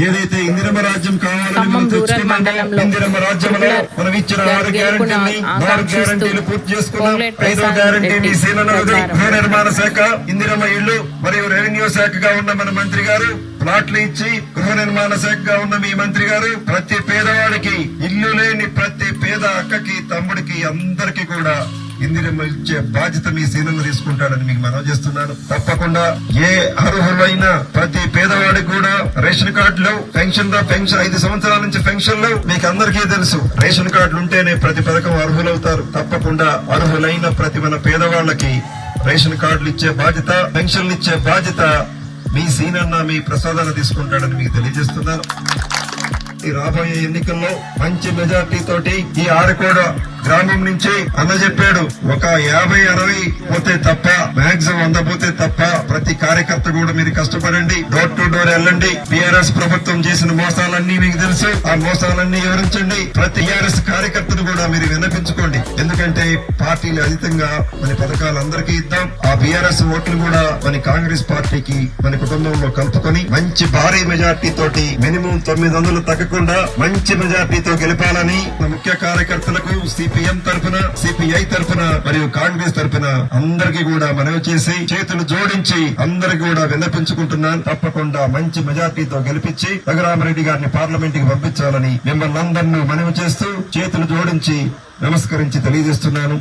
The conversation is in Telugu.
ఏదైతే ఇందిరమ్మ రాజ్యం కావాలని మనం తెచ్చుకున్నామో, ఇందిరమ్మ రాజ్యంలో మనం ఇచ్చిన 6 గ్యారంటీని 4 గ్యారంటీలు పూర్తి చేసుకున్నాం. 5వ గ్యారంటీ మీ సేనన్నది గృహ నిర్మాణ శాఖ, ఇందిరమ్మ ఇళ్లు మరియు రెవెన్యూ శాఖగా ఉన్న మన మంత్రి గారు ప్లాట్లు ఇచ్చి గృహ నిర్మాణ శాఖగా ఉన్న మీ మంత్రి గారు ప్రతి పేదవాడికి, ఇల్లు లేని ప్రతి పేద అక్కకి, తమ్ముడికి, అందరికీ కూడా ఇందిరమ్మ ఇచ్చే బాధ్యత మీ సీనన్న తీసుకుంటాడని మీకు మనవి చేస్తున్నాను. తప్పకుండా ఏ అర్హులైన ప్రతి పేదవాడికి కూడా రేషన్ కార్డులు, పెన్షన్ 5 సంవత్సరాల నుంచి పెన్షన్లు మీకు అందరికీ తెలుసు. రేషన్ కార్డులు ఉంటేనే ప్రతి పథకం అర్హులవుతారు. తప్పకుండా అర్హులైన ప్రతి మన పేదవాళ్లకి రేషన్ కార్డులు ఇచ్చే బాధ్యత, పెన్షన్లు ఇచ్చే బాధ్యత మీ సీనన్న మీ ప్రసాదాన్ని తీసుకుంటాడని మీకు తెలియజేస్తున్నాను. ఈ రాబోయే ఎన్నికల్లో మంచి మెజార్టీ తోటి ఈ ఆరకోడ గ్రామం నుంచి అన్న చెప్పాడు, ఒక 50-60 పోతే తప్ప, మాక్సిమం 100 పోతే తప్ప, ప్రతి కార్యకర్త కూడా మీరు కష్టపడండి, డోర్ టు డోర్ వెళ్ళండి. టీఆర్ఎస్ ప్రభుత్వం చేసిన మోసాలన్నీ మీకు తెలుసు, ఆ మోసాలన్నీ వివరించండి. ప్రతి టీఆర్ఎస్ కార్యకర్తను కూడా మీరు విన్నపించుకోండి. ఎందుకంటే పార్టీలు అతీతంగా మన పథకాలు అందరికీ ఇద్దాం. ఆ బీఆర్ఎస్ ఓట్లు కూడా మన కాంగ్రెస్ పార్టీకి, మన కుటుంబంలో కలుపుకొని మంచి భారీ మెజార్టీ తోటి మినిమం 900 తగ్గకుండా మంచి మెజార్టీతో గెలిపాలని ముఖ్య కార్యకర్తలకు సిపిఎం తరఫున, సిపిఐ తరఫున మరియు కాంగ్రెస్ తరఫున అందరికీ కూడా మనవి చేసి చేతులు జోడించి అందరికీ కూడా విన్నపించుకుంటున్నాను. తప్పకుండా మంచి మెజార్టీతో గెలిపించి రఘురామరెడ్డి గారిని పార్లమెంట్ కి పంపించాలని మిమ్మల్ని అందరినీ మనవి చేస్తూ చేతులు జోడించి నమస్కరించి తెలియజేస్తున్నాను.